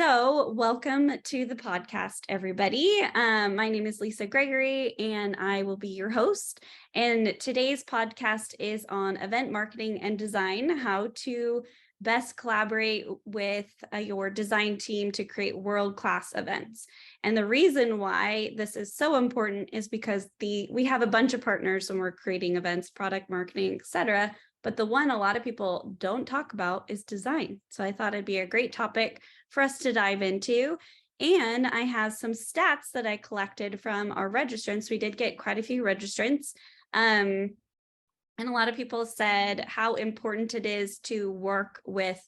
So welcome to the podcast, everybody. My name is Lisa Gregory, and I will be your host. And today's podcast is on event marketing and design, how to best collaborate with your design team to create world-class events. And the reason why this is so important is because we have a bunch of partners when we're creating events, product marketing, etc. But the one a lot of people don't talk about is design. So I thought it'd be a great topic for us to dive into. And I have some stats that I collected from our registrants. We did get quite a few registrants. And a lot of people said how important it is to work with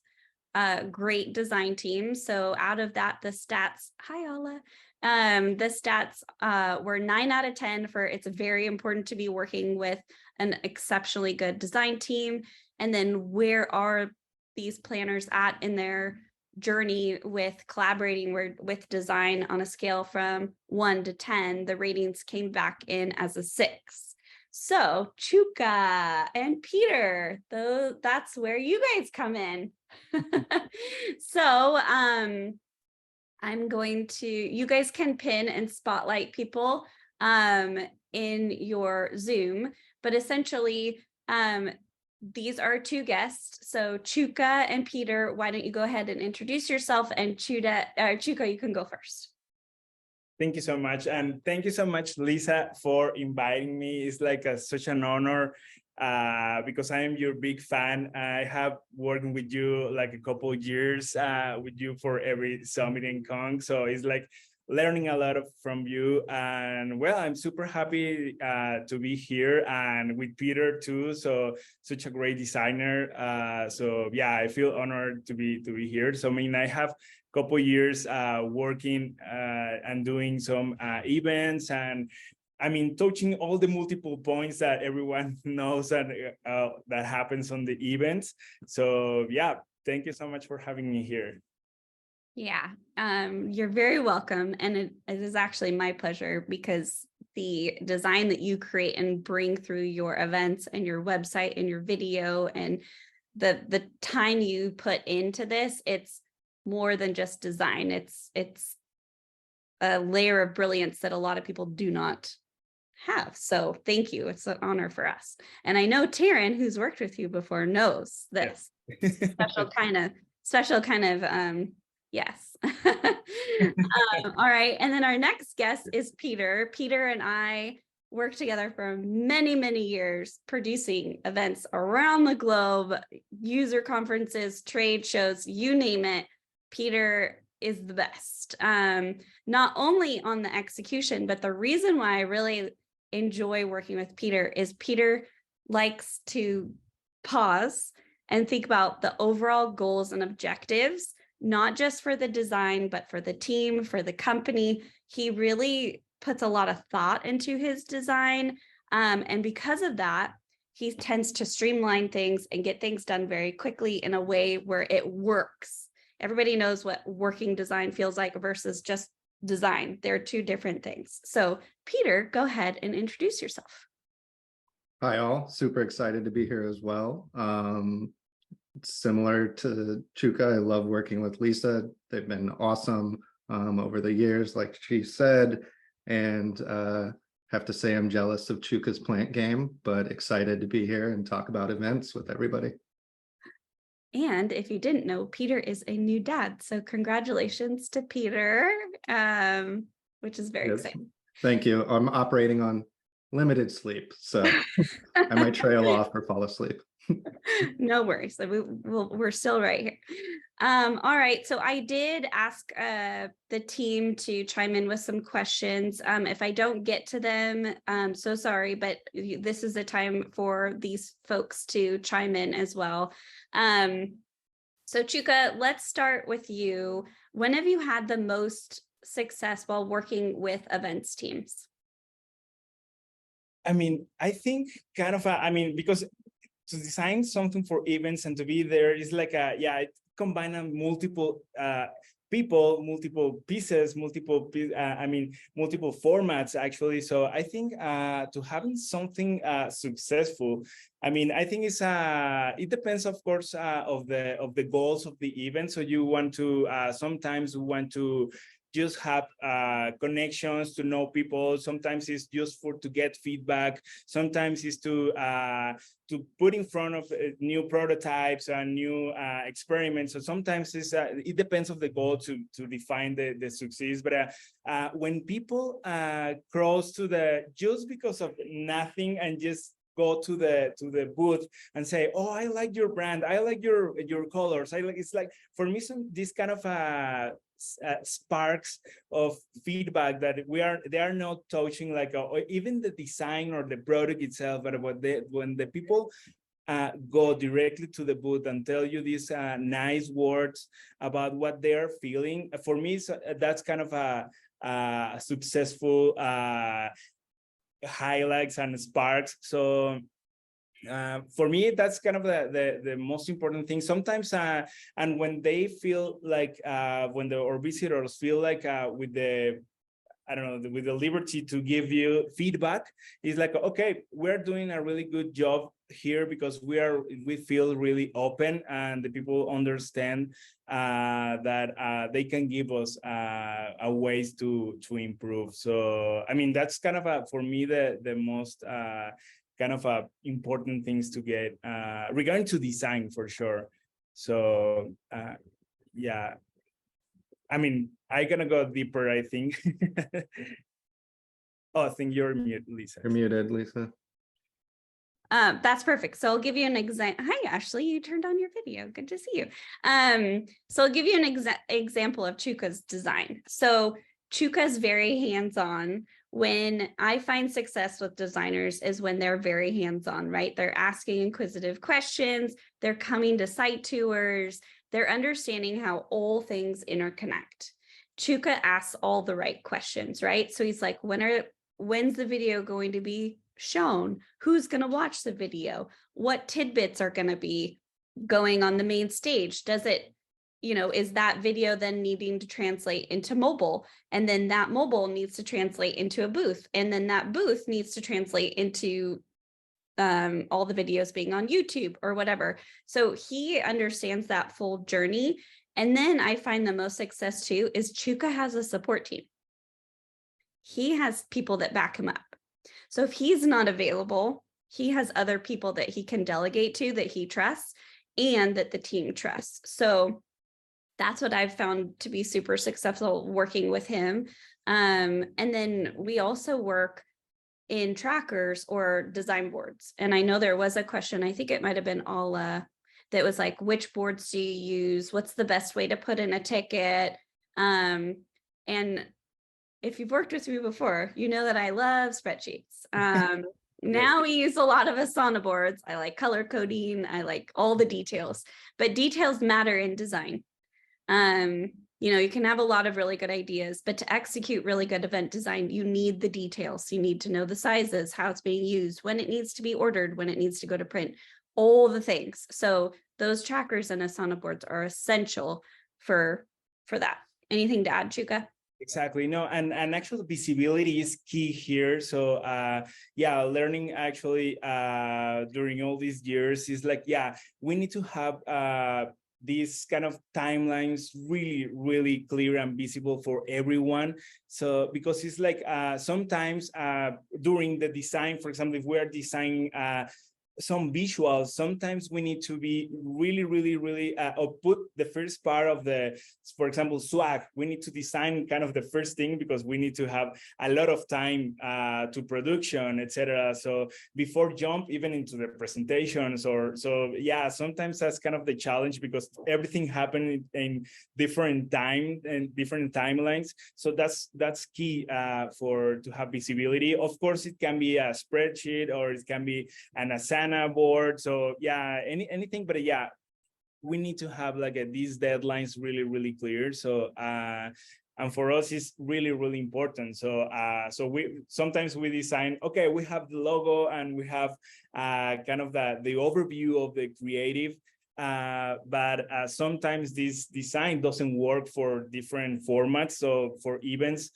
great design teams. So out of that, the stats, hi Alla, the stats were 9 out of 10 for it's very important to be working with an exceptionally good design team. And then where are these planners at in their journey with collaborating with design on a scale from 1 to 10, the ratings came back in as a 6. So MaChuca and Peter, though, that's where you guys come in. So I'm going to, you guys can pin and spotlight people in your Zoom, but essentially these are two guests. So MaChuca and Peter, why don't you go ahead and introduce yourself, and MaChuca, you can go first. Thank you so much. And thank you so much, Lisa, for inviting me. It's like such an honor because I am your big fan. I have worked with you like a couple of years with you for every summit in Kong. So it's like learning a lot from you. And well, I'm super happy to be here and with Peter too. So such a great designer. So yeah, I feel honored to be here. So I mean, I have couple years working and doing some events, and I mean touching all the multiple points that everyone knows that that happens on the events. So yeah, thank you so much for having me here. Yeah, you're very welcome, and it is actually my pleasure, because the design that you create and bring through your events and your website and your video and the time you put into this, it's more than just design. It's a layer of brilliance that a lot of people do not have. So thank you. It's an honor for us. And I know Taryn, who's worked with you before, knows this. Yes. special kind of yes. All right. And then our next guest is Peter. Peter and I worked together for many, many years producing events around the globe, user conferences, trade shows, you name it. Peter is the best, not only on the execution, but the reason why I really enjoy working with Peter is Peter likes to pause and think about the overall goals and objectives, not just for the design, but for the team, for the company. He really puts a lot of thought into his design. And because of that, he tends to streamline things and get things done very quickly in a way where it works. Everybody knows what working design feels like versus just design. They're two different things. So Peter, go ahead and introduce yourself. Hi all, super excited to be here as well. Similar to MaChuca, I love working with Lisa. They've been awesome over the years, like she said, and have to say I'm jealous of MaChuca's plant game, but excited to be here and talk about events with everybody. And if you didn't know, Peter is a new dad. So congratulations to Peter, which is very exciting. Thank you. I'm operating on limited sleep, so I might trail off or fall asleep. No worries. So we're still right here. All right. So I did ask the team to chime in with some questions. If I don't get to them, so sorry, but this is the time for these folks to chime in as well. So MaChuca, let's start with you. When have you had the most success while working with events teams? I mean, I think kind of, because to design something for events and to be there is like it combines multiple people, multiple pieces, multiple formats actually. So I think to having something successful, I mean, I think it depends, of course, of the goals of the event. So you want to sometimes we want to just have connections to know people. Sometimes it's just to get feedback. Sometimes it's to put in front of new prototypes and new experiments. So sometimes it depends of the goal to define the success. But when people cross to just because of nothing and just go to the booth and say, oh, I like your brand, I like your colors, it's like, for me, this kind of sparks of feedback that they are not touching like or even the design or the product itself, but when the people go directly to the booth and tell you these nice words about what they are feeling, for me, that's kind of a successful highlights and sparks. So for me, that's kind of the most important thing. Sometimes and when they feel like when our visitors feel like with the with the liberty to give you feedback, it's like, okay, we're doing a really good job here because we feel really open and the people understand that they can give us ways to improve. So I mean, that's kind of for me the most kind of important things to get regarding to design for sure. So yeah, I mean, I'm gonna go deeper, I think. Oh, I think you're mute, Lisa. You're muted, Lisa. That's perfect. So I'll give you an example. Hi, Ashley, you turned on your video. Good to see you. So I'll give you an example of Chuca's design. So Chuca is very hands-on. When I find success with designers is when they're very hands-on, right? They're asking inquisitive questions. They're coming to site tours. They're understanding how all things interconnect. Chuca asks all the right questions, right? So he's like, when's the video going to be shown? Who's going to watch the video? What tidbits are going to be going on the main stage? Does it, is that video then needing to translate into mobile? And then that mobile needs to translate into a booth. And then that booth needs to translate into all the videos being on YouTube or whatever. So he understands that full journey. And then I find the most success too is Chuca has a support team. He has people that back him up. So if he's not available, he has other people that he can delegate to that he trusts and that the team trusts. So that's what I've found to be super successful working with him. And then we also work in trackers or design boards. And I know there was a question, I think it might have been Ala, that was like, which boards do you use? What's the best way to put in a ticket? And if you've worked with me before, you know that I love spreadsheets. Now we use a lot of Asana boards. I like color coding. I like all the details, but details matter in design. You can have a lot of really good ideas, but to execute really good event design, you need the details. You need to know the sizes, how it's being used, when it needs to be ordered, when it needs to go to print, all the things. So those trackers and Asana boards are essential for that. Anything to add, Chuca? Exactly. No, and actually visibility is key here. So yeah, learning actually during all these years is like, yeah, we need to have these kind of timelines really, really clear and visible for everyone. So because it's like sometimes during the design, for example, if we're designing some visuals, sometimes we need to be really, really, really or put the first part of for example, swag. We need to design kind of the first thing because we need to have a lot of time to production, etc. So before jump even into the presentations so yeah, sometimes that's kind of the challenge because everything happened in different time and different timelines. So that's key to have visibility. Of course, it can be a spreadsheet or it can be an Asana board. So yeah, anything, but yeah, we need to have like these deadlines really, really clear. So and for us it's really, really important. So so we sometimes we design, okay, we have the logo and we have kind of the overview of the creative, but sometimes this design doesn't work for different formats. So for events,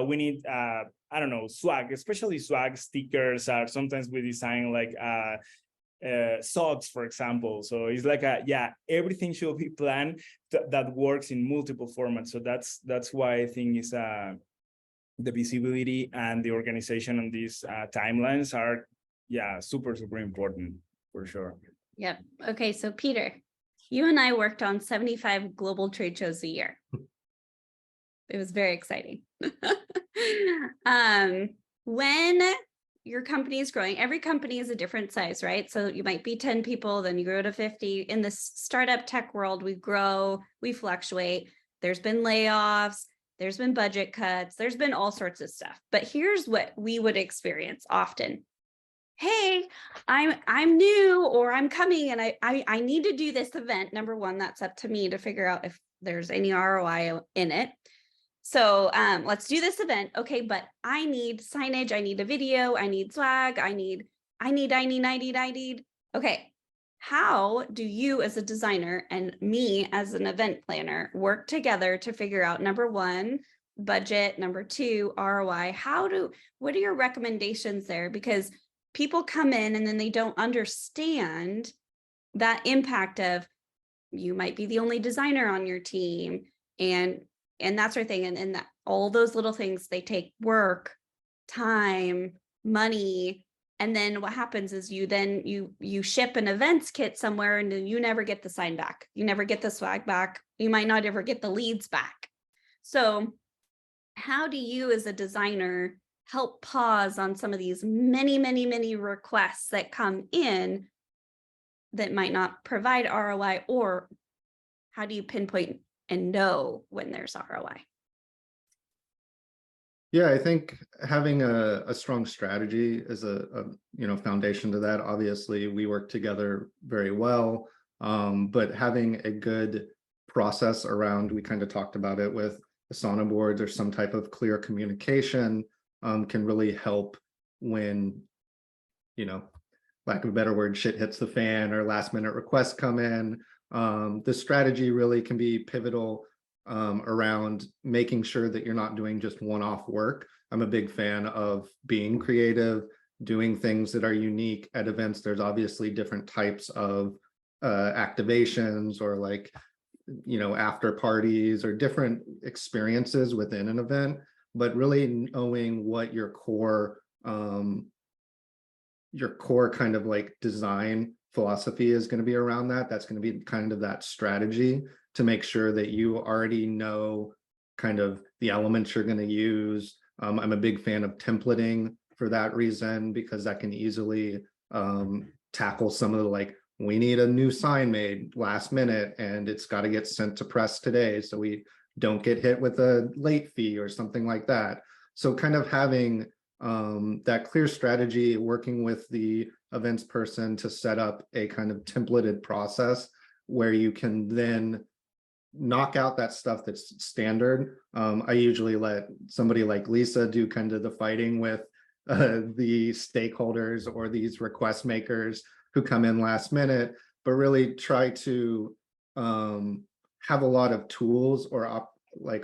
we need, I don't know, swag, especially swag stickers, or sometimes we design like socks, for example. So it's like everything should be planned that works in multiple formats. So that's why I think is the visibility and the organization on these timelines are super important for sure. Yep. Okay. So Peter, you and I worked on 75 global trade shows a year. It was very exciting. When your company is growing, every company is a different size, right? So you might be 10 people, then you grow to 50. In the startup tech world, we grow, we fluctuate. There's been layoffs, there's been budget cuts, there's been all sorts of stuff. But here's what we would experience often. Hey, I'm new, or I'm coming and I need to do this event. Number one, that's up to me to figure out if there's any ROI in it. So let's do this event. Okay, but I need signage, I need a video, I need swag, I need. Okay, how do you as a designer and me as an event planner work together to figure out, number one, budget, number two, ROI? What are your recommendations there? Because people come in and then they don't understand that impact of, you might be the only designer on your team and that sort of thing. And that all those little things, they take work, time, money. And then what happens is you ship an events kit somewhere and then you never get the sign back. You never get the swag back. You might not ever get the leads back. So how do you as a designer help pause on some of these many requests that come in that might not provide ROI, or how do you pinpoint and know when there's ROI? Yeah, I think having a strong strategy is a foundation to that. Obviously, we work together very well, but having a good process around, we kind of talked about it with Asana boards or some type of clear communication can really help when, lack of a better word, shit hits the fan or last minute requests come in. The strategy really can be pivotal around making sure that you're not doing just one-off work. I'm a big fan of being creative, doing things that are unique at events. There's obviously different types of activations or after parties or different experiences within an event, but really knowing what your core kind of design philosophy is going to be around that. That's going to be kind of that strategy to make sure that you already know kind of the elements you're going to use. I'm a big fan of templating for that reason, because that can easily tackle some of the we need a new sign made last minute and it's got to get sent to press today, so we don't get hit with a late fee or something like that. So kind of having that clear strategy, working with the events person to set up a kind of templated process where you can then knock out that stuff that's standard. I usually let somebody like Lisa do kind of the fighting with the stakeholders or these request makers who come in last minute, but really try to have a lot of tools or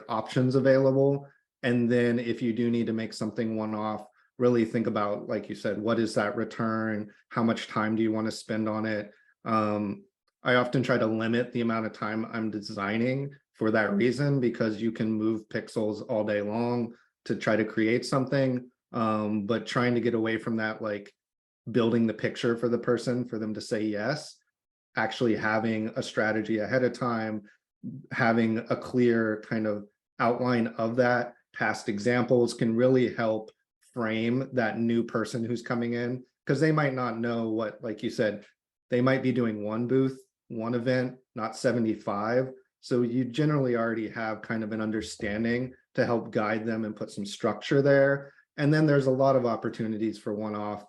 options available. And then if you do need to make something one-off, really think about, like you said, what is that return? How much time do you want to spend on it? I often try to limit the amount of time I'm designing for that reason, because you can move pixels all day long to try to create something, but trying to get away from that, building the picture for the person, for them to say yes, actually having a strategy ahead of time, having a clear kind of outline of that, past examples can really help frame that new person who's coming in, because they might not know what, like you said, they might be doing one booth, one event, not 75. So you generally already have kind of an understanding to help guide them and put some structure there. And then there's a lot of opportunities for one-off.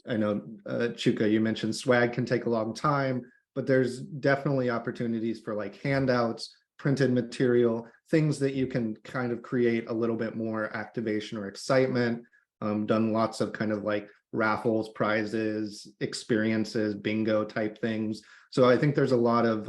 I know, Chuka, you mentioned swag can take a long time, but there's definitely opportunities for handouts, printed material, things that you can kind of create a little bit more activation or excitement. Done lots of kind of raffles, prizes, experiences, bingo type things. So I think there's a lot of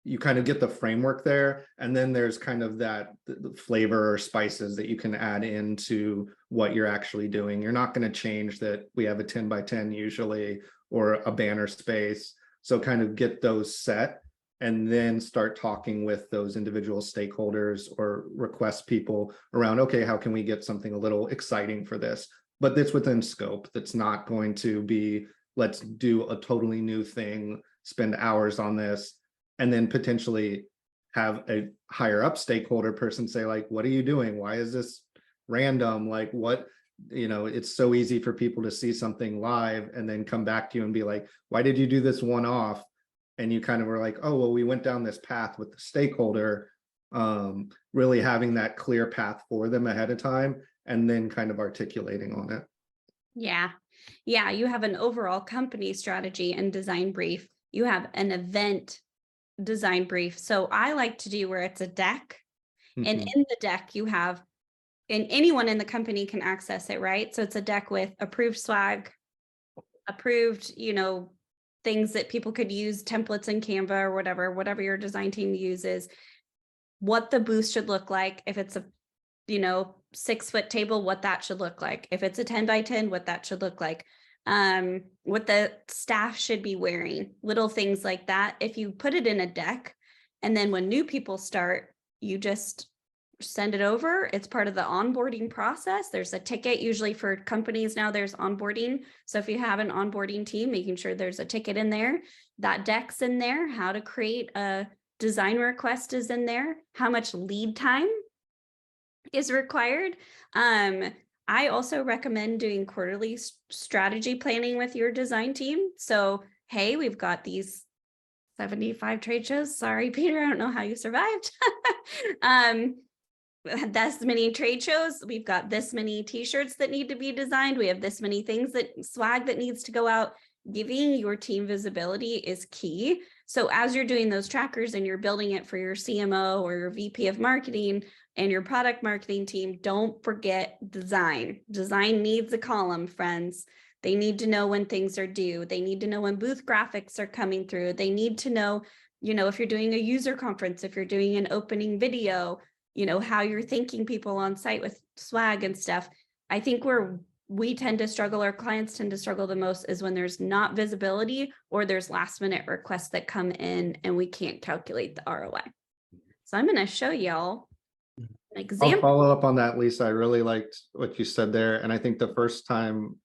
you kind of get the framework there, and then there's kind of that the flavor or spices that you can add into what you're actually doing. You're not going to change that we have a 10 by 10 usually, or a banner space. So kind of get those set and then start talking with those individual stakeholders or request people around, okay, how can we get something a little exciting for this? But that's within scope. That's not going to be, let's do a totally new thing, spend hours on this, and then potentially have a higher up stakeholder person say, like, what are you doing? Why is this random? Like, what, you know, it's so easy for people to see something live and then come back to you and be like, why did you do this one off? And you kind of were like, oh, well, we went down this path with the stakeholder, really having that clear path for them ahead of time and then kind of articulating on it. Yeah. Yeah. You have an overall company strategy and design brief. You have an event design brief. So I like to do where it's a deck, and in the deck you have, and anyone in the company can access it, right? So it's a deck with approved swag, approved, you know, things that people could use, templates in Canva or whatever your design team uses, what the booth should look like. If it's a, you know, 6-foot table, what that should look like. If it's a 10 by 10, what that should look like. What the staff should be wearing, little things like that. If you put it in a deck, and then when new people start, you just send it over. It's part of the onboarding process. There's a ticket usually for companies now, there's onboarding. So if you have an onboarding team, making sure there's a ticket in there, that deck's in there, how to create a design request is in there, how much lead time is required. I also recommend doing quarterly strategy planning with your design team. So, hey, we've got these 75 trade shows. Sorry, Peter, I don't know how you survived. This many trade shows. We've got this many t-shirts that need to be designed. We have this many things that swag that needs to go out. Giving your team visibility is key. So as you're doing those trackers and you're building it for your CMO or your VP of marketing and your product marketing team, don't forget design. Design needs a column, friends. They need to know when things are due. They need to know when booth graphics are coming through. They need to know, you know, if you're doing a user conference, if you're doing an opening video, you know, how you're thanking people on site with swag and stuff. I think we tend to struggle, our clients tend to struggle the most is when there's not visibility or there's last minute requests that come in and we can't calculate the ROI. So I'm going to show y'all an example. I'll follow up on that, Lisa. I really liked what you said there. And I think the first time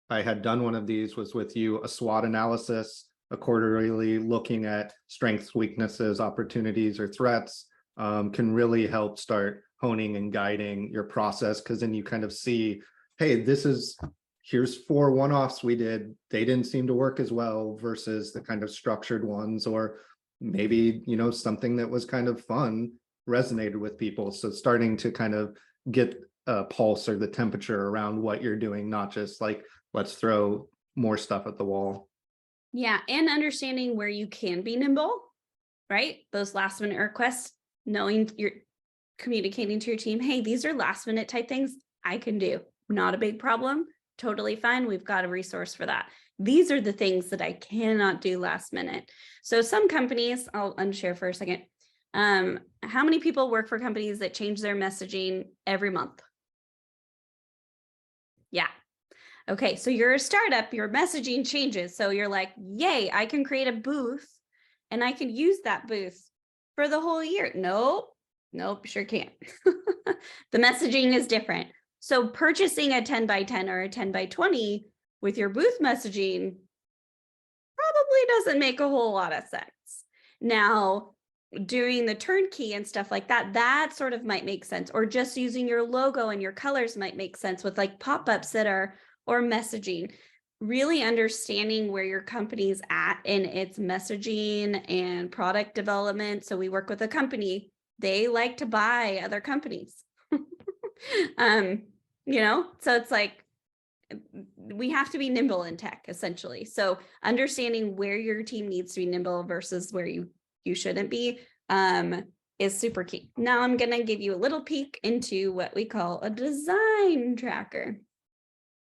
I had done one of these was with you, a SWOT analysis, a quarterly looking at strengths, weaknesses, opportunities, or threats, can really help start honing and guiding your process. Because then you kind of see, hey, here's 4 one-offs we did. They didn't seem to work as well versus the kind of structured ones, or maybe, you know, something that was kind of fun resonated with people. So starting to kind of get a pulse or the temperature around what you're doing, not just like, let's throw more stuff at the wall. Yeah. And understanding where you can be nimble, right? Those last minute requests, knowing you're communicating to your team, hey, these are last minute type things I can do. Not a big problem. Totally fine. We've got a resource for that. These are the things that I cannot do last minute. So some companies, I'll unshare for a second. How many people work for companies that change their messaging every month? Yeah. Okay. So you're a startup, your messaging changes. So you're like, yay, I can create a booth and I can use that booth for the whole year. Nope, sure can't. The messaging is different. So purchasing a 10 by 10 or a 10 by 20 with your booth messaging probably doesn't make a whole lot of sense. Now, doing the turnkey and stuff like that, that sort of might make sense. Or just using your logo and your colors might make sense with like pop-ups that are, or messaging. Really understanding where your company's at in its messaging and product development. So we work with a company, they like to buy other companies. You know, so it's like, we have to be nimble in tech, essentially. So understanding where your team needs to be nimble versus where you shouldn't be, is super key. Now I'm going to give you a little peek into what we call a design tracker.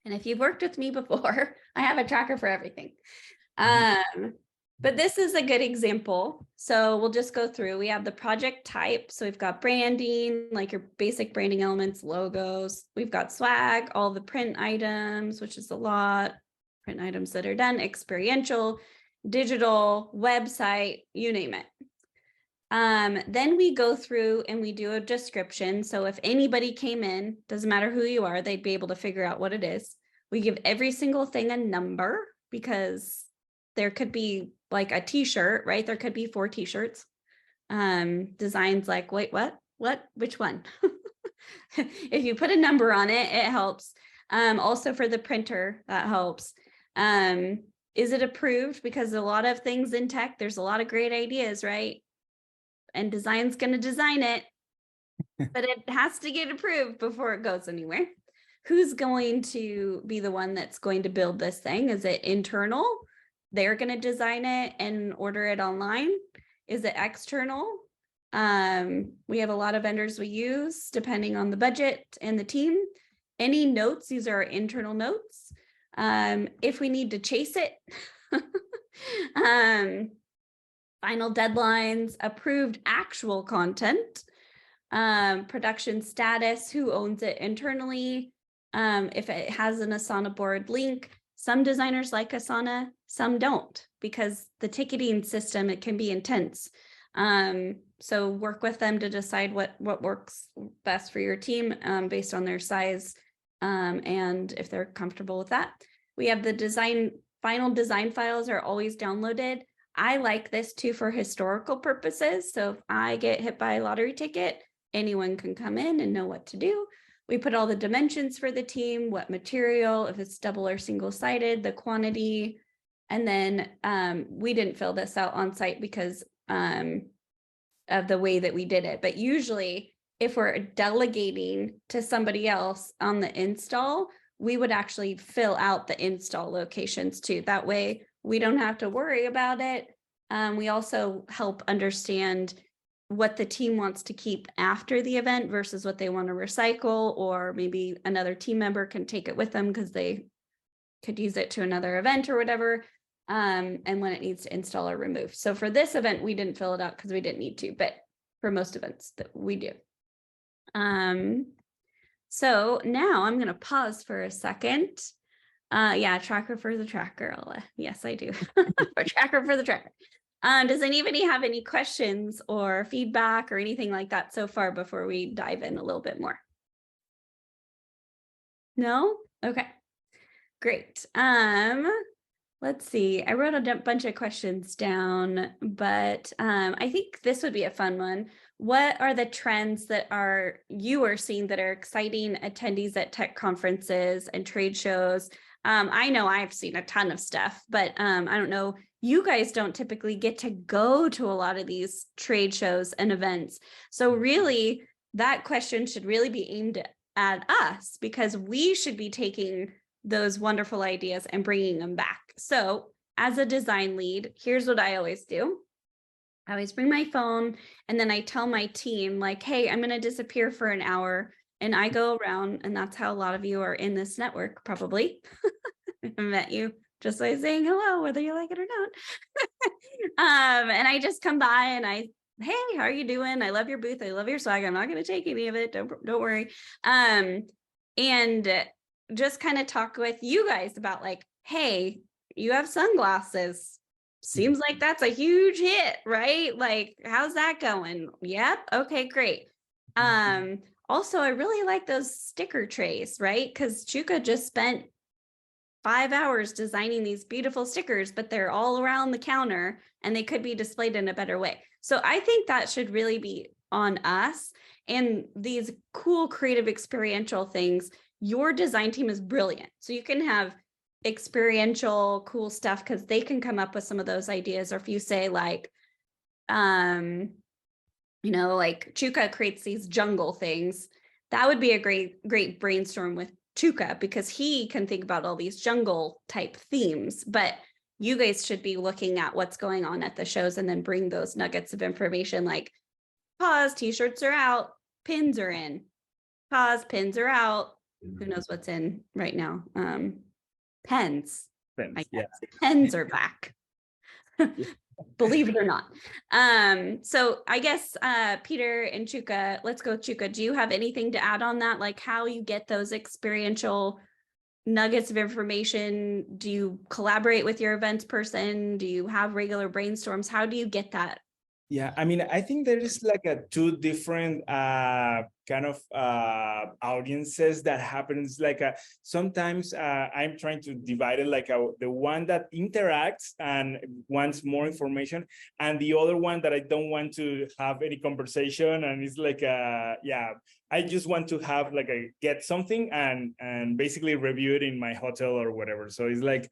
And if you've worked with me before, I have a tracker for everything. But this is a good example. So we'll just go through. We have the project type. So we've got branding, like your basic branding elements, logos. We've got swag, all the print items, which is a lot. Print items that are done, experiential, digital, website, you name it. Then we go through and we do a description. So if anybody came in, doesn't matter who you are, they'd be able to figure out what it is. We give every single thing a number because there could be like a t-shirt, right? There could be 4 t-shirts. Designs like, wait, what, which one? If you put a number on it, it helps. Also for the printer, that helps. Is it approved? Because a lot of things in tech, there's a lot of great ideas, right? And design's going to design it, but it has to get approved before it goes anywhere. Who's going to be the one that's going to build this thing? Is it internal? They're going to design it and order it online. Is it external? We have a lot of vendors we use depending on the budget and the team. Any notes, these are our internal notes. If we need to chase it, final deadlines, approved actual content, production status, who owns it internally, if it has an Asana board link. Some designers like Asana, some don't, because the ticketing system, it can be intense. So work with them to decide what works best for your team based on their size and if they're comfortable with that. We have the final design files are always downloaded. I like this too for historical purposes. So if I get hit by a lottery ticket, anyone can come in and know what to do. We put all the dimensions for the team, what material, if it's double or single-sided, the quantity. And then we didn't fill this out on site because of the way that we did it. But usually if we're delegating to somebody else on the install, we would actually fill out the install locations too. That way we don't have to worry about it. We also help understand what the team wants to keep after the event versus what they want to recycle, or maybe another team member can take it with them because they could use it to another event or whatever. And when it needs to install or remove. So for this event, we didn't fill it out because we didn't need to, but for most events that we do. So now I'm going to pause for a second. Yeah, tracker for the tracker. Yes, I do. For tracker for the tracker. Does anybody have any questions or feedback or anything like that so far before we dive in a little bit more? No? Okay, great. Let's see. I wrote a bunch of questions down, but I think this would be a fun one. What are the trends that you are seeing that are exciting attendees at tech conferences and trade shows? I know I've seen a ton of stuff, but I don't know. You guys don't typically get to go to a lot of these trade shows and events. So really, that question should really be aimed at us because we should be taking those wonderful ideas and bringing them back. So as a design lead, here's what I always do. I always bring my phone and then I tell my team like, hey, I'm going to disappear for an hour. And I go around, and that's how a lot of you are in this network, probably. I met you just by saying hello, whether you like it or not. And I just come by and hey, how are you doing? I love your booth. I love your swag. I'm not going to take any of it. Don't worry. And just kind of talk with you guys about like, hey, you have sunglasses. Seems like that's a huge hit, right? Like, how's that going? Yep. Okay, great. Also, I really like those sticker trays, right? Because MaChuca just spent 5 hours designing these beautiful stickers, but they're all around the counter and they could be displayed in a better way. So I think that should really be on us. And these cool, creative, experiential things, your design team is brilliant. So you can have experiential, cool stuff because they can come up with some of those ideas. Or if you say like, like MaChuca creates these jungle things, that would be a great brainstorm with MaChuca because he can think about all these jungle type themes. But you guys should be looking at what's going on at the shows and then bring those nuggets of information like pause, t-shirts are out, pins are in, pause, pins are out. Who knows what's in right now? Pens. Yeah. Pens are back. believe it or not. So I guess Peter and Chuka, let's go Chuka. Do you have anything to add on that? Like how you get those experiential nuggets of information? Do you collaborate with your events person? Do you have regular brainstorms? How do you get that? Yeah, I mean, I think there is like a two different kind of audiences that happens. Like sometimes I'm trying to divide it like the one that interacts and wants more information, and the other one that I don't want to have any conversation, and it's like yeah, I just want to have like a get something and basically review it in my hotel or whatever. So it's like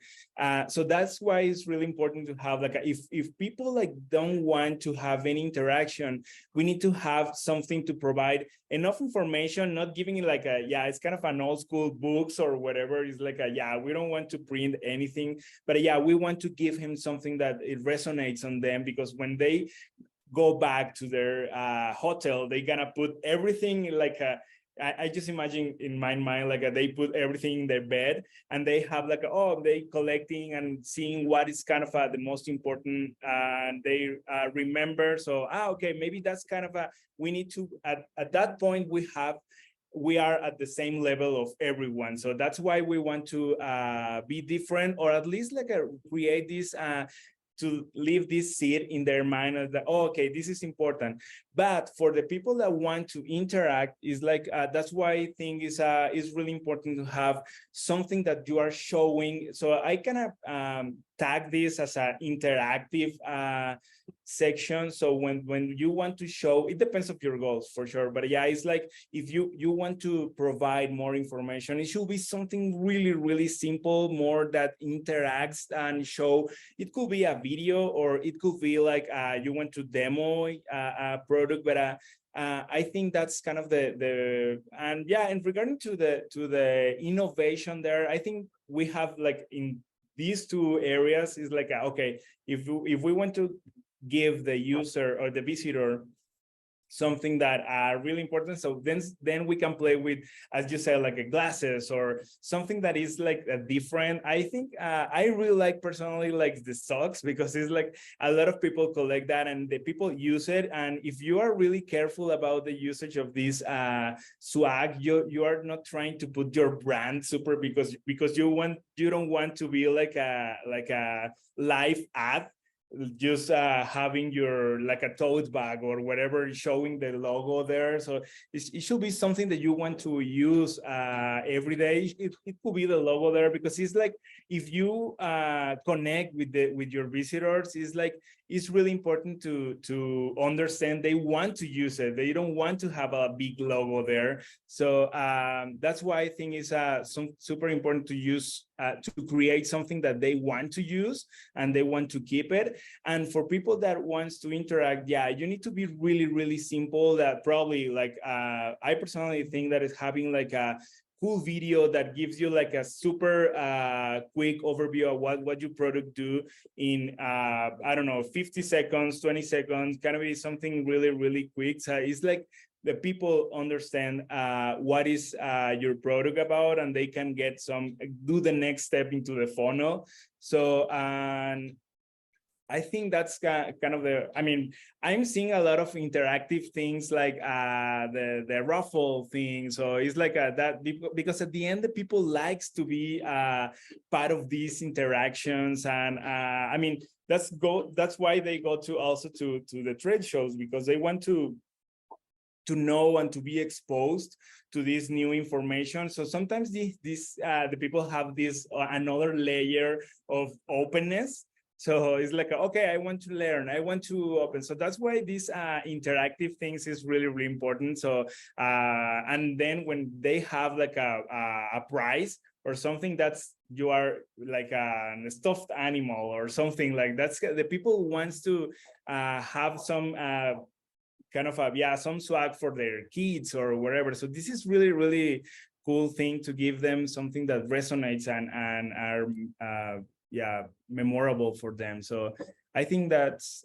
so that's why it's really important to have like if people like don't want to have any interaction, we need to have something to provide enough information, not giving it like a yeah, it's kind of an old school books or whatever. It's like a yeah, we don't want to print anything, but yeah, we want to give him something that it resonates on them, because when they go back to their hotel, they're gonna put everything like I just imagine in my mind like they put everything in their bed and they have like oh, they collecting and seeing what is kind of the most important and they remember. So okay, maybe that's kind of we need to at that point we are at the same level of everyone. So that's why we want to be different, or at least like create this to leave this seed in their mind of that, oh, okay, this is important. But for the people that want to interact, is like that's why I think is really important to have something that you are showing. So I kind of tag this as an interactive section. So when you want to show, it depends of your goals for sure, but yeah, it's like if you want to provide more information, it should be something really simple, more that interacts and show. It could be a video, or it could be like you want to demo a product, but I think that's kind of the and yeah. And regarding to the innovation there, I think we have like in these two areas is like okay, if we want to give the user or the visitor something that are really important, so then we can play with, as you said, like a glasses or something that is like a different. I think I really like personally like the socks, because it's like a lot of people collect that and the people use it, and if you are really careful about the usage of this swag, you are not trying to put your brand super because you don't want to be like a live ad, just having your like a tote bag or whatever showing the logo there. So it should be something that you want to use every day. It could be the logo there, because it's like if you connect with your visitors, it's like it's really important to understand they want to use it. They don't want to have a big logo there. So that's why I think it's super important to use to create something that they want to use and they want to keep it. And for people that wants to interact, yeah, you need to be really simple. That probably like I personally think that is having like a cool video that gives you like a super quick overview of what your product do in I don't know, 50 seconds, 20 seconds, kind of be something really quick. So it's like the people understand what is your product about, and they can get do the next step into the funnel. So I think that's kind of I mean, I'm seeing a lot of interactive things like the raffle thing. So it's like that, because at the end, the people likes to be part of these interactions. And I mean, that's why they go to also to the trade shows, because they want to know and to be exposed to this new information. So sometimes the people have this another layer of openness. So it's like, okay, I want to learn, I want to open. So that's why these interactive things is really important. So and then when they have like a prize or something, that's you are like a stuffed animal or something like that's the people wants to have some kind of some swag for their kids or whatever. So this is really cool thing to give them something that resonates and are memorable for them. So I think that's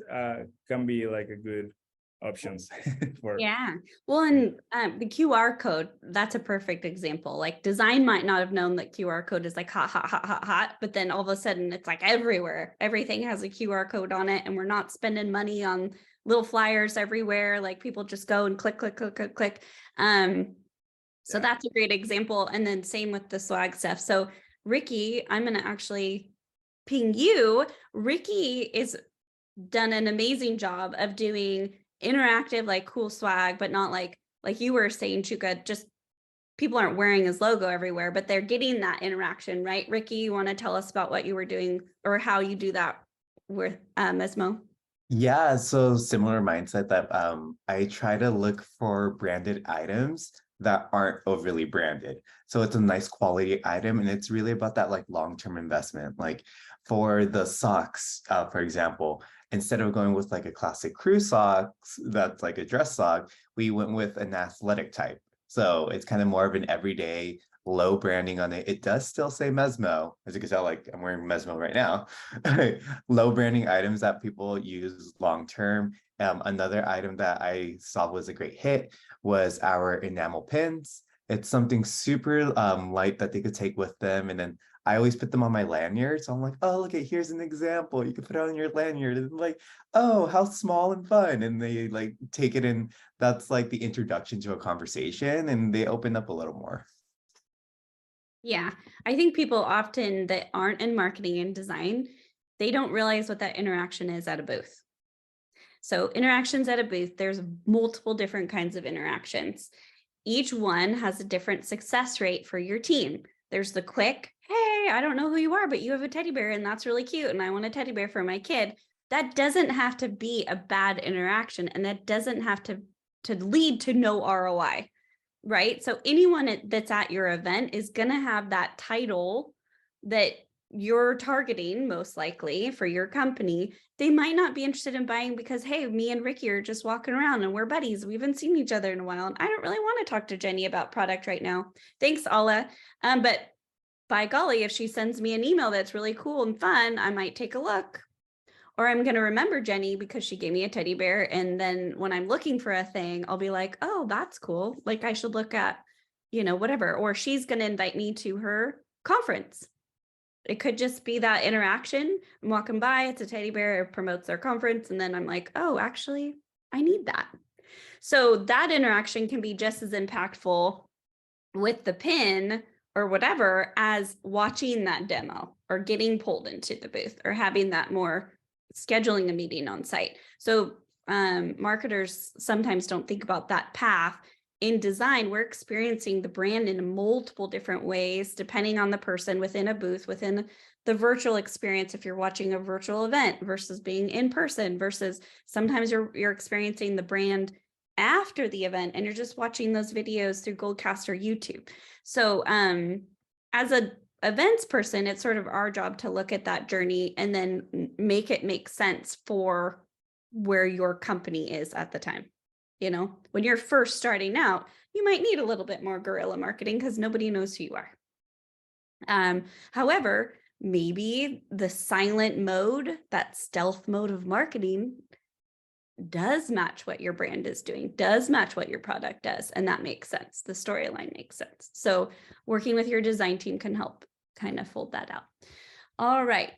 can be like a good options for. Yeah. Well, and the QR code, that's a perfect example. Like design might not have known that QR code is like hot, hot, hot, hot, hot, but then all of a sudden it's like everywhere. Everything has a QR code on it, and we're not spending money on little flyers everywhere. Like people just go and click, click, click, click, click. So Yeah. that's a great example. And then same with the swag stuff. So Ricky, I'm going to actually ping you. Ricky is done an amazing job of doing interactive, like cool swag, but not like you were saying, Chuka, just people aren't wearing his logo everywhere, but they're getting that interaction, right? Ricky, you want to tell us about what you were doing or how you do that with Mesmo? Yeah, so similar mindset that I try to look for branded items that aren't overly branded. So it's a nice quality item, and it's really about that like long-term investment. Like for the socks, for example, instead of going with like a classic crew socks that's like a dress sock, we went with an athletic type. So it's kind of more of an everyday low branding on it. It does still say Mesmo, as you can tell, like I'm wearing Mesmo right now. Low branding items that people use long term. Another item that I saw was a great hit was our enamel pins. It's something super light that they could take with them. And then I always put them on my lanyard. So I'm like, oh, look, here's an example. You can put it on your lanyard. And like, oh, how small and fun. And they like take it in. That's like the introduction to a conversation, and they open up a little more. Yeah, I think people often that aren't in marketing and design, they don't realize what that interaction is at a booth. So interactions at a booth, there's multiple different kinds of interactions. Each one has a different success rate for your team. There's the quick, hey, I don't know who you are, but you have a teddy bear and that's really cute, and I want a teddy bear for my kid. That doesn't have to be a bad interaction, and that doesn't have to lead to no ROI. Right? So anyone that's at your event is going to have that title that you're targeting, most likely for your company. They might not be interested in buying because, hey, me and Ricky are just walking around and we're buddies. We haven't seen each other in a while, and I don't really want to talk to Jenny about product right now. Thanks, Alla. But by golly, if she sends me an email that's really cool and fun, I might take a look. Or I'm going to remember Jenny because she gave me a teddy bear. And then when I'm looking for a thing, I'll be like, oh, that's cool. Like I should look at, whatever. Or she's going to invite me to her conference. It could just be that interaction. I'm walking by, it's a teddy bear, it promotes their conference. And then I'm like, oh, actually, I need that. So that interaction can be just as impactful with the pin or whatever as watching that demo or getting pulled into the booth or having that more scheduling a meeting on site. So marketers sometimes don't think about that path. In design, we're experiencing the brand in multiple different ways, depending on the person within a booth, within the virtual experience. If you're watching a virtual event versus being in person, versus sometimes you're experiencing the brand after the event and you're just watching those videos through Goldcast or YouTube. So as a events person, it's sort of our job to look at that journey and then make it make sense for where your company is at the time. When you're first starting out, you might need a little bit more guerrilla marketing because nobody knows who you are. However, maybe the silent mode, that stealth mode of marketing, does match what your brand is doing, does match what your product does. And that makes sense. The storyline makes sense. So working with your design team can help kind of fold that out. All right.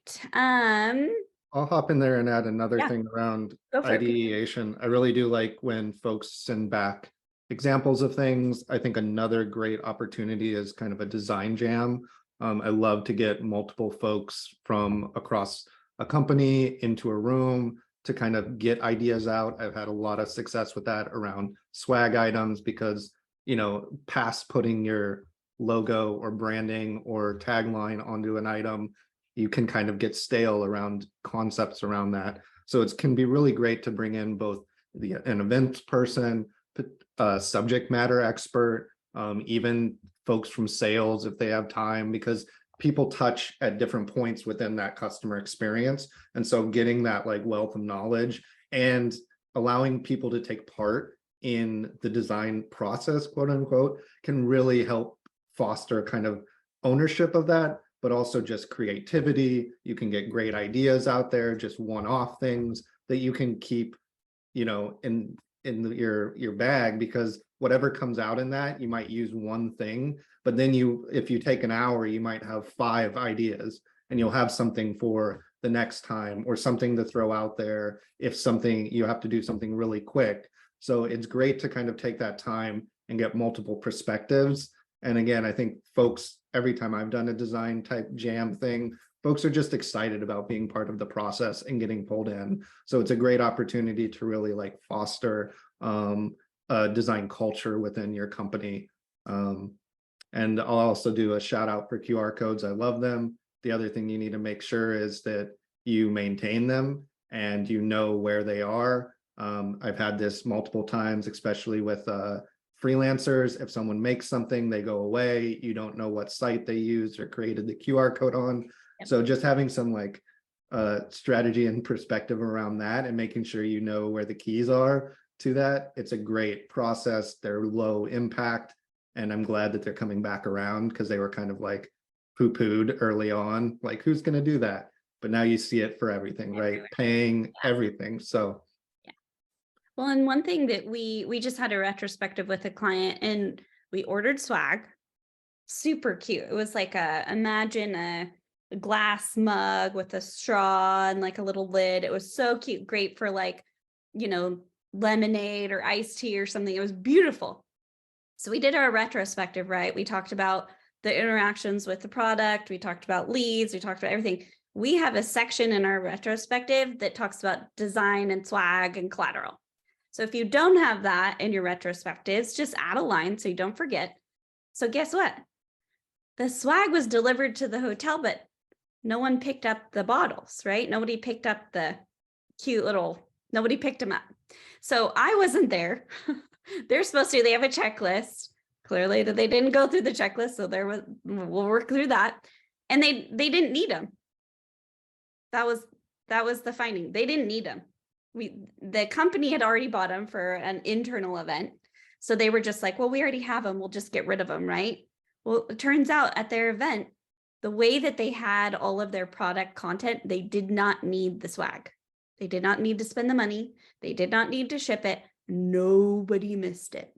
I'll hop in there and add another Yeah. thing around Go for it. ideation. I really do like when folks send back examples of things. I think another great opportunity is kind of a design jam. I love to get multiple folks from across a company into a room to kind of get ideas out. I've had a lot of success with that around swag items because, past putting your logo or branding or tagline onto an item, you can kind of get stale around concepts around that. So it can be really great to bring in both an event person, a subject matter expert, even folks from sales if they have time, because people touch at different points within that customer experience. And so getting that like wealth of knowledge and allowing people to take part in the design process, quote unquote, can really help foster kind of ownership of that, but also just creativity. You can get great ideas out there, just one-off things that you can keep, in your bag, because whatever comes out in that, you might use one thing, but then if you take an hour, you might have 5 ideas, and you'll have something for the next time, or something to throw out there if you have to do something really quick. So it's great to kind of take that time and get multiple perspectives. And again, I think folks, every time I've done a design type jam thing, folks are just excited about being part of the process and getting pulled in. So it's a great opportunity to really like foster a design culture within your company. And I'll also do a shout out for QR codes. I love them. The other thing you need to make sure is that you maintain them and you know where they are. I've had this multiple times, especially with freelancers. If someone makes something, they go away, you don't know what site they used or created the QR code on. Yep. So just having some like strategy and perspective around that, and making sure you know where the keys are to that. It's a great process. They're low impact, and I'm glad that they're coming back around, because they were kind of like poo-pooed early on, like who's going to do that? But now you see it for everything, right? Paying everything. So well, and one thing that we just had a retrospective with a client, and we ordered swag. Super cute. It was like imagine a glass mug with a straw and like a little lid. It was so cute, great for like, lemonade or iced tea or something. It was beautiful. So we did our retrospective, right? We talked about the interactions with the product. We talked about leads. We talked about everything. We have a section in our retrospective that talks about design and swag and collateral. So if you don't have that in your retrospectives, just add a line so you don't forget. So guess what? The swag was delivered to the hotel, but no one picked up the bottles, right? Nobody picked up the nobody picked them up. So I wasn't there. They're supposed to, they have a checklist. Clearly that they didn't go through the checklist. So we'll work through that. And they didn't need them. That was the finding. They didn't need them. The company had already bought them for an internal event. So they were just like, well, we already have them. We'll just get rid of them, right? Well, it turns out at their event, the way that they had all of their product content, they did not need the swag. They did not need to spend the money. They did not need to ship it. Nobody missed it.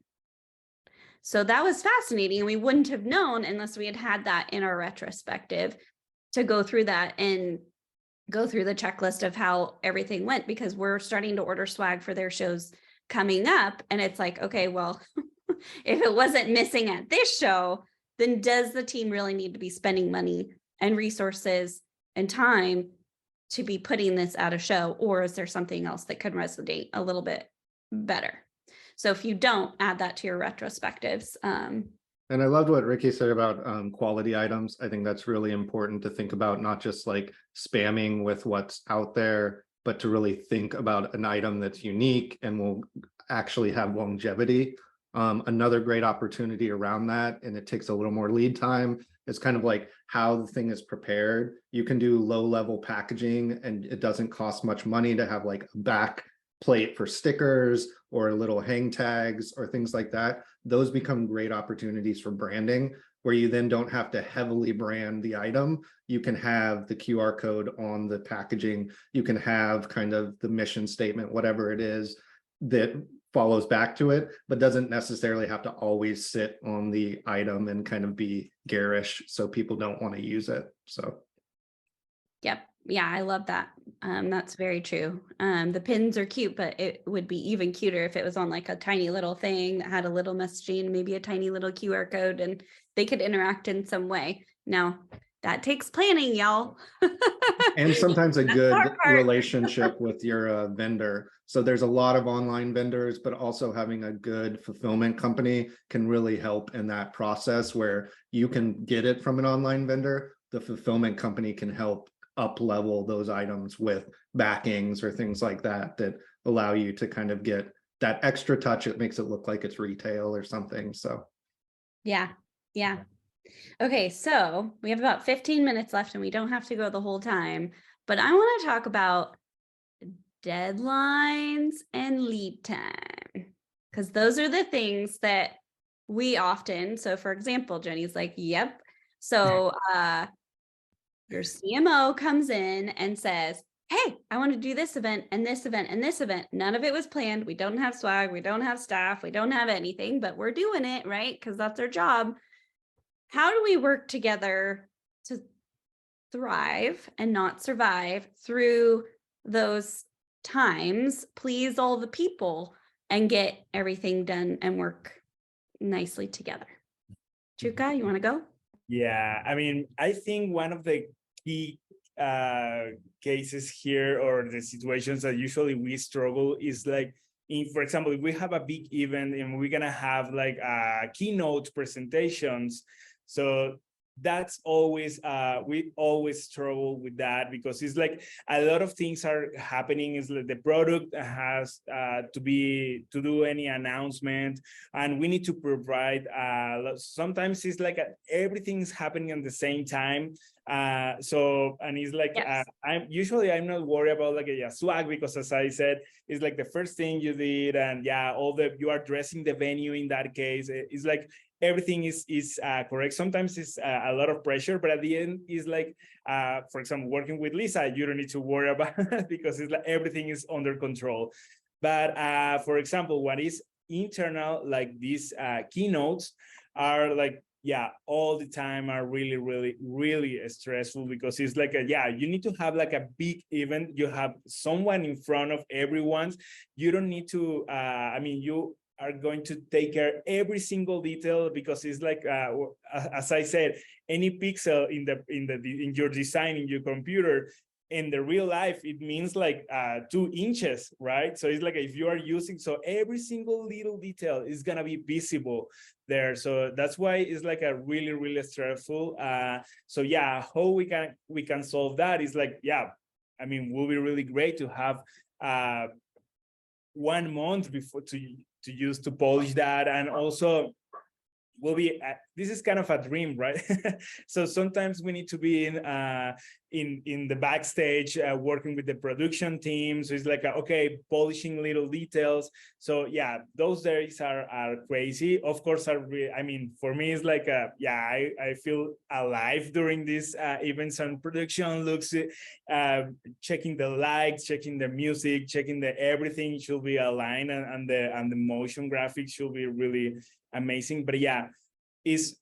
So that was fascinating. And we wouldn't have known unless we had had that in our retrospective to go through that and go through the checklist of how everything went, because we're starting to order swag for their shows coming up. And it's like, okay, well, if it wasn't missing at this show, then does the team really need to be spending money and resources and time to be putting this at a show? Or is there something else that could resonate a little bit better? So if you don't, add that to your retrospectives. And I loved what Ricky said about quality items. I think that's really important to think about, not just like spamming with what's out there, but to really think about an item that's unique and will actually have longevity. Another great opportunity around that, and it takes a little more lead time, is kind of like how the thing is prepared. You can do low-level packaging, and it doesn't cost much money to have like a back plate for stickers or little hang tags or things like that. Those become great opportunities for branding, where you then don't have to heavily brand the item. You can have the QR code on the packaging. You can have kind of the mission statement, whatever it is that follows back to it, but doesn't necessarily have to always sit on the item and kind of be garish so people don't want to use it. So Yep. Yeah, I love that. That's very true. The pins are cute, but it would be even cuter if it was on like a tiny little thing that had a little messaging, maybe a tiny little QR code, and they could interact in some way. Now, that takes planning, y'all. and sometimes a good relationship with your vendor. So there's a lot of online vendors, but also having a good fulfillment company can really help in that process, where you can get it from an online vendor. The fulfillment company can help up level those items with backings or things like that that allow you to kind of get that extra touch. It makes it look like it's retail or something. So yeah. Okay, so we have about 15 minutes left, and we don't have to go the whole time, but I want to talk about deadlines and lead time, because those are the things that we often, so for example, Jenny's like, yep. So your CMO comes in and says, hey, I want to do this event and this event and this event. None of it was planned. We don't have swag. We don't have staff. We don't have anything, but we're doing it, right? Because that's our job. How do we work together to thrive and not survive through those times, please all the people, and get everything done and work nicely together? MaChuca, you want to go? Yeah, I mean, I think one of the key cases here, or the situations that usually we struggle, is like, for example, if we have a big event and we're gonna have like keynote presentations, so that's always we always struggle with that, because it's like a lot of things are happening. Is like the product has to do any announcement, and we need to provide sometimes it's like everything's happening at the same time. So, and it's like, Yes. I'm not worried about like a swag, because as I said, it's like the first thing you did, and you are dressing the venue. In that case, it's like everything is correct. Sometimes it's a lot of pressure, but at the end is like, for example, working with Lisa, you don't need to worry about it, because it's like everything is under control. But for example, what is internal, like these keynotes are like, all the time are really, really, really stressful, because it's like you need to have like a big event. You have someone in front of everyone. You don't need to, you are going to take care of every single detail, because it's like, as I said, any pixel in your design, in your computer, in the real life, it means like 2 inches, right? So it's like, if you are using, so every single little detail is gonna be visible there. So that's why it's like a really, really stressful. So how we can solve that is like, will be really great to have 1 month before to use to polish that. And also will be this is kind of a dream, right? So sometimes we need to be in the backstage, working with the production team. So it's like okay, polishing little details. So those days are crazy. Of course, for me it's like I feel alive during these events and production looks, checking the lights, checking the music, checking the everything should be aligned, and the motion graphics should be really amazing. But is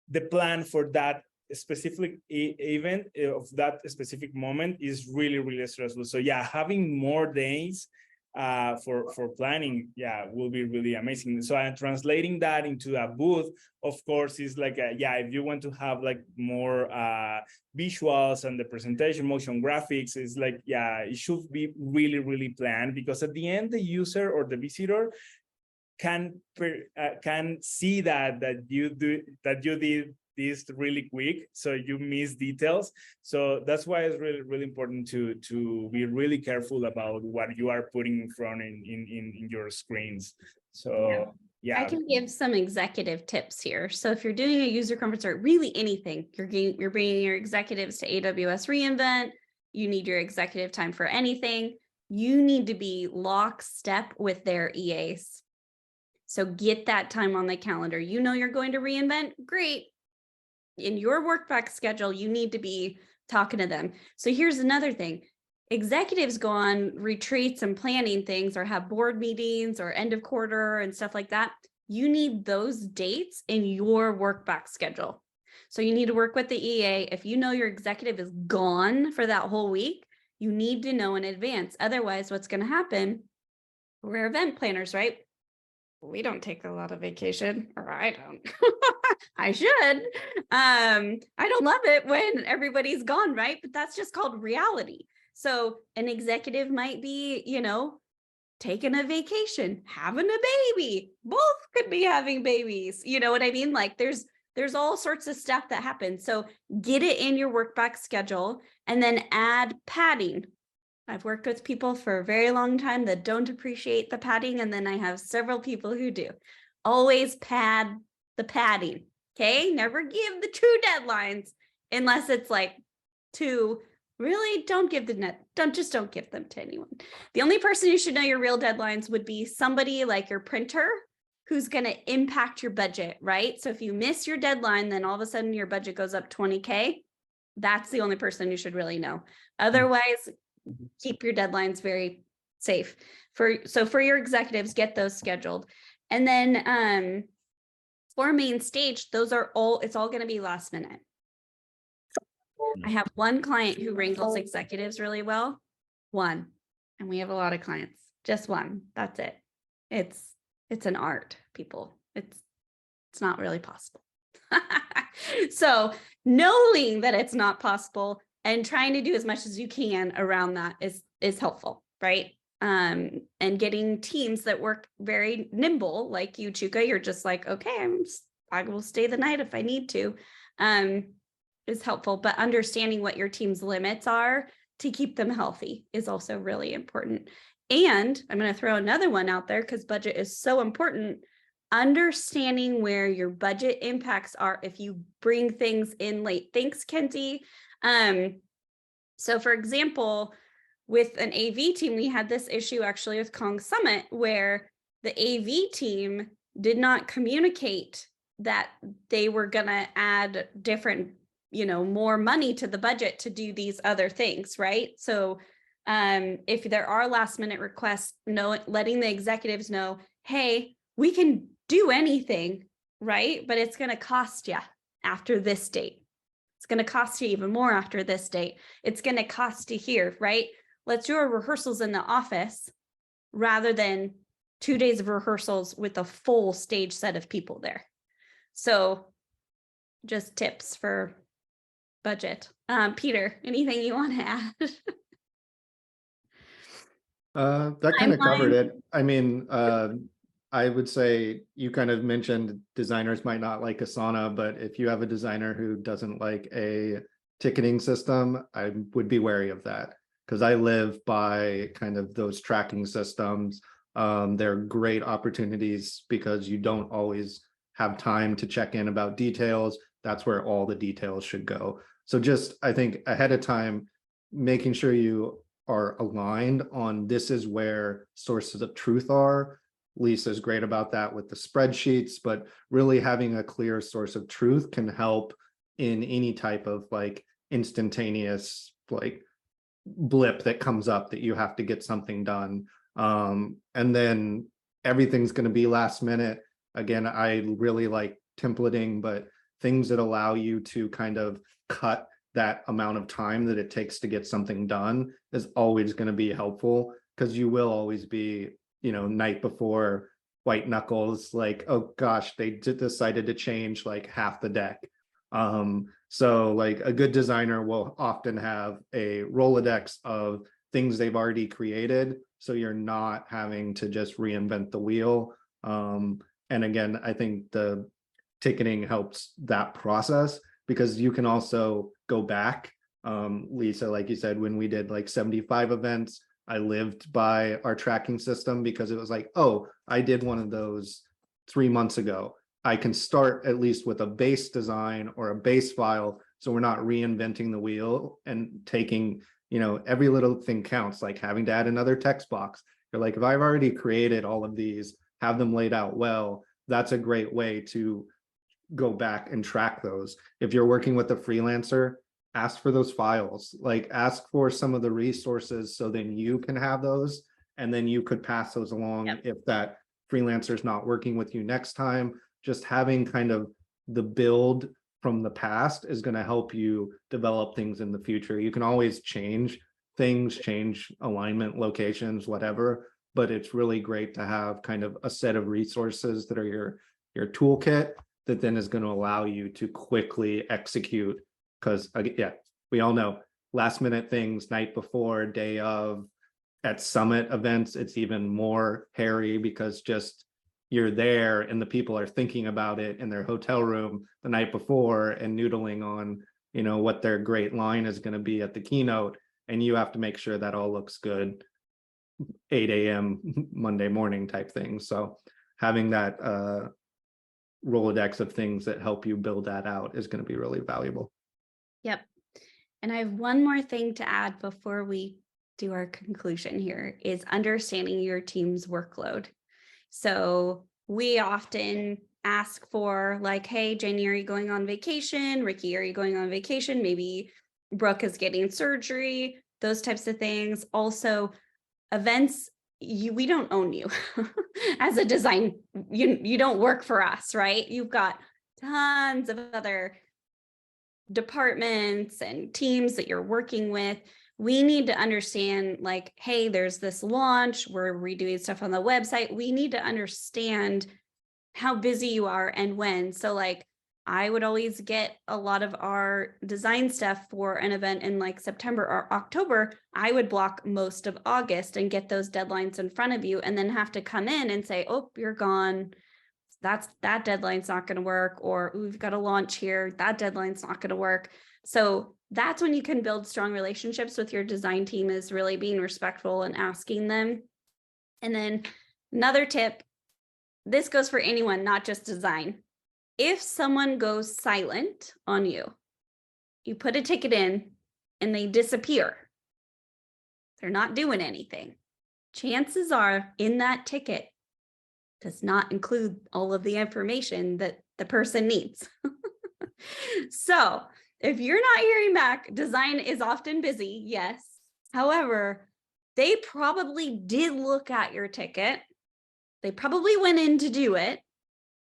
the plan for that specific event of that specific moment is really, really stressful. So having more days for planning will be really amazing. So I'm translating that into a booth, of course, is like if you want to have like more visuals and the presentation, motion graphics, is like it should be really, really planned, because at the end the user or the visitor can see that you did this really quick, so you miss details. So that's why it's really, really important to be really careful about what you are putting in front in your screens. So I can give some executive tips here. So if you're doing a user conference or really anything, you're bringing your executives to AWS reInvent, you need your executive time for anything, you need to be lockstep with their EAs. So get that time on the calendar. You know you're going to reInvent, great. In your work back schedule, you need to be talking to them. So here's another thing. Executives go on retreats and planning things, or have board meetings or end of quarter and stuff like that. You need those dates in your work back schedule. So you need to work with the EA. If you know your executive is gone for that whole week, you need to know in advance. Otherwise, what's going to happen? We're event planners, right? We don't take a lot of vacation, or I don't. I should. I don't love it when everybody's gone, right? But that's just called reality. So an executive might be, taking a vacation, having a baby. Both could be having babies. You know what I mean? Like there's all sorts of stuff that happens. So get it in your work back schedule, and then add padding. I've worked with people for a very long time that don't appreciate the padding, and then I have several people who do. Always pad the padding, okay? Never give the true deadlines unless it's like two. Really, don't give them to anyone. The only person you should know your real deadlines would be somebody like your printer, who's going to impact your budget, right? So if you miss your deadline, then all of a sudden your budget goes up 20K. That's the only person you should really know. Otherwise, keep your deadlines very safe. For your executives, get those scheduled. And then for main stage, it's all going to be last minute. I have one client who wrangles executives really well. One. And we have a lot of clients. Just one. That's it. It's an art, people. It's not really possible. So knowing that it's not possible and trying to do as much as you can around that is helpful, right? And getting teams that work very nimble, like you, Chuka, you're just like, okay, I will stay the night if I need to, is helpful. But understanding what your team's limits are to keep them healthy is also really important. And I'm going to throw another one out there because budget is so important. Understanding where your budget impacts are if you bring things in late. Thanks, Kenty. So for example, with an AV team, we had this issue actually with Kong Summit where the AV team did not communicate that they were going to add different, more money to the budget to do these other things, right? So if there are last minute requests, letting the executives know, hey, we can do anything, right? But it's going to cost you after this date. It's going to cost you even more after this date. It's going to cost you here, right? Let's do our rehearsals in the office rather than 2 days of rehearsals with a full stage set of people there. So just tips for budget. Peter, anything you want to add? That kind of covered it. I mean, I would say you kind of mentioned designers might not like Asana, but if you have a designer who doesn't like a ticketing system, I would be wary of that because I live by kind of those tracking systems. They're great opportunities because you don't always have time to check in about details. That's where all the details should go. So just, I think ahead of time, making sure you are aligned on this is where sources of truth are. Lisa's great about that with the spreadsheets, but really having a clear source of truth can help in any type of like instantaneous like blip that comes up that you have to get something done. And then everything's going to be last minute. Again, I really like templating, but things that allow you to kind of cut that amount of time that it takes to get something done is always going to be helpful because you will always be, night before white knuckles, like, oh gosh, they decided to change like half the deck. So like a good designer will often have a Rolodex of things they've already created. So you're not having to just reinvent the wheel. And again, I think the ticketing helps that process because you can also go back. Lisa, like you said, when we did like 75 events, I lived by our tracking system because it was like, oh, I did one of those 3 months ago. I can start at least with a base design or a base file. So we're not reinventing the wheel and taking, every little thing counts, like having to add another text box. You're like, if I've already created all of these, have them laid out well, that's a great way to go back and track those. If you're working with a freelancer, ask for those files, like ask for some of the resources so then you can have those and then you could pass those along. Yep. If that freelancer is not working with you next time. Just having kind of the build from the past is going to help you develop things in the future. You can always change things, change alignment, locations, whatever, but it's really great to have kind of a set of resources that are your toolkit that then is going to allow you to quickly execute. Because yeah, we all know last minute things, night before, day of, at summit events, it's even more hairy because just you're there and the people are thinking about it in their hotel room the night before and noodling on, what their great line is going to be at the keynote. And you have to make sure that all looks good 8 a.m. Monday morning type thing. So having that Rolodex of things that help you build that out is going to be really valuable. Yep. And I have one more thing to add before we do our conclusion here is understanding your team's workload. So we often ask for like, hey, Jenny, are you going on vacation? Ricky, are you going on vacation? Maybe Brooke is getting surgery. those types of things. Also, events, we don't own you as a design, you don't work for us, right? You've got tons of other departments and teams that you're working with. We need to understand, like, hey, there's this launch, we're redoing stuff on the website. We need to understand how busy you are and when. So like, I would always get a lot of our design stuff for an event in like September or October. I would block most of August and get those deadlines in front of you, and then have to come in and say, oh, you're gone. That deadline's not going to work, or we've got a launch here, that deadline's not going to work. So that's when you can build strong relationships with your design team, is really being respectful and asking them. And then another tip, this goes for anyone, not just design. If someone goes silent on you, you put a ticket in and they disappear, they're not doing anything, chances are in that ticket does not include all of the information that the person needs. So if you're not hearing back, design is often busy, yes. However, they probably did look at your ticket. They probably went in to do it,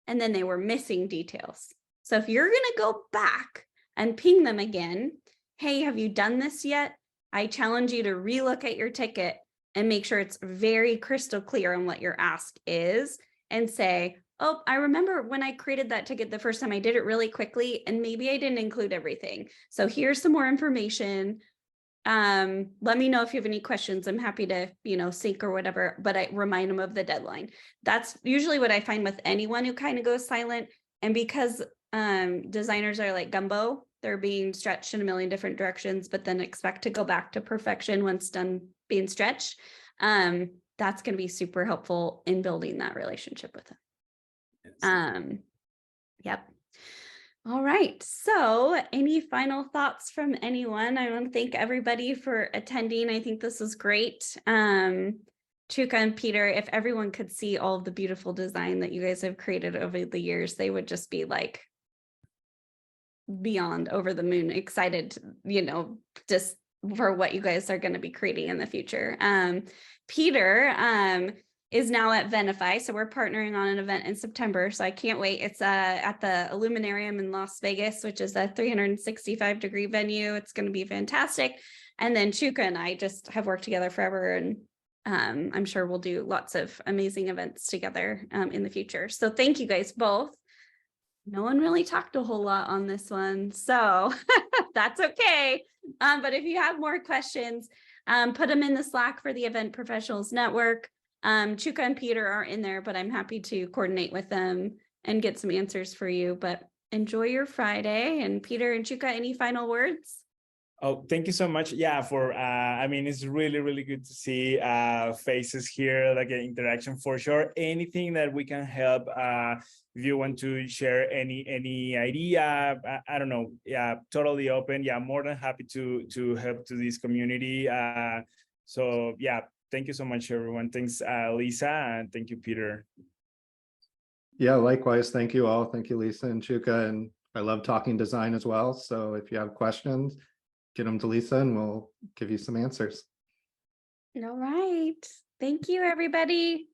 and then they were missing details. So if you're going to go back and ping them again, hey, have you done this yet? I challenge you to relook at your ticket and make sure it's very crystal clear on what your ask is, and say, oh, I remember when I created that ticket the first time, I did it really quickly and maybe I didn't include everything. So here's some more information. Let me know if you have any questions. I'm happy to, sync or whatever, but I remind them of the deadline. That's usually what I find with anyone who kind of goes silent. And because designers are like gumbo, they're being stretched in a million different directions, but then expect to go back to perfection once done being stretched. That's going to be super helpful in building that relationship with them. Yep. All right. So any final thoughts from anyone? I want to thank everybody for attending. I think this was great. MaChuca and Peter, if everyone could see all of the beautiful design that you guys have created over the years, they would just be like beyond over the moon excited, just for what you guys are going to be creating in the future. Peter is now at Venify, so we're partnering on an event in September, so I can't wait. It's at the Illuminarium in Las Vegas, which is a 365-degree venue. It's going to be fantastic. And then Chuka and I just have worked together forever, and I'm sure we'll do lots of amazing events together in the future. So thank you guys both. No one really talked a whole lot on this one, so that's okay. But if you have more questions, put them in the Slack for the Event Professionals Network. Chuka and Peter are in there, but I'm happy to coordinate with them and get some answers for you. But enjoy your Friday. And Peter and Chuka, any final words? Oh, thank you so much. Yeah, it's really, really good to see faces here, like an interaction for sure. Anything that we can help, if you want to share any idea, I don't know. Yeah, totally open. Yeah, more than happy to help to this community. So yeah, thank you so much, everyone. Thanks, Lisa, and thank you, Peter. Yeah, likewise. Thank you all. Thank you, Lisa and Chuka. And I love talking design as well. So if you have questions, get them to Lisa and we'll give you some answers. All right. Thank you, everybody.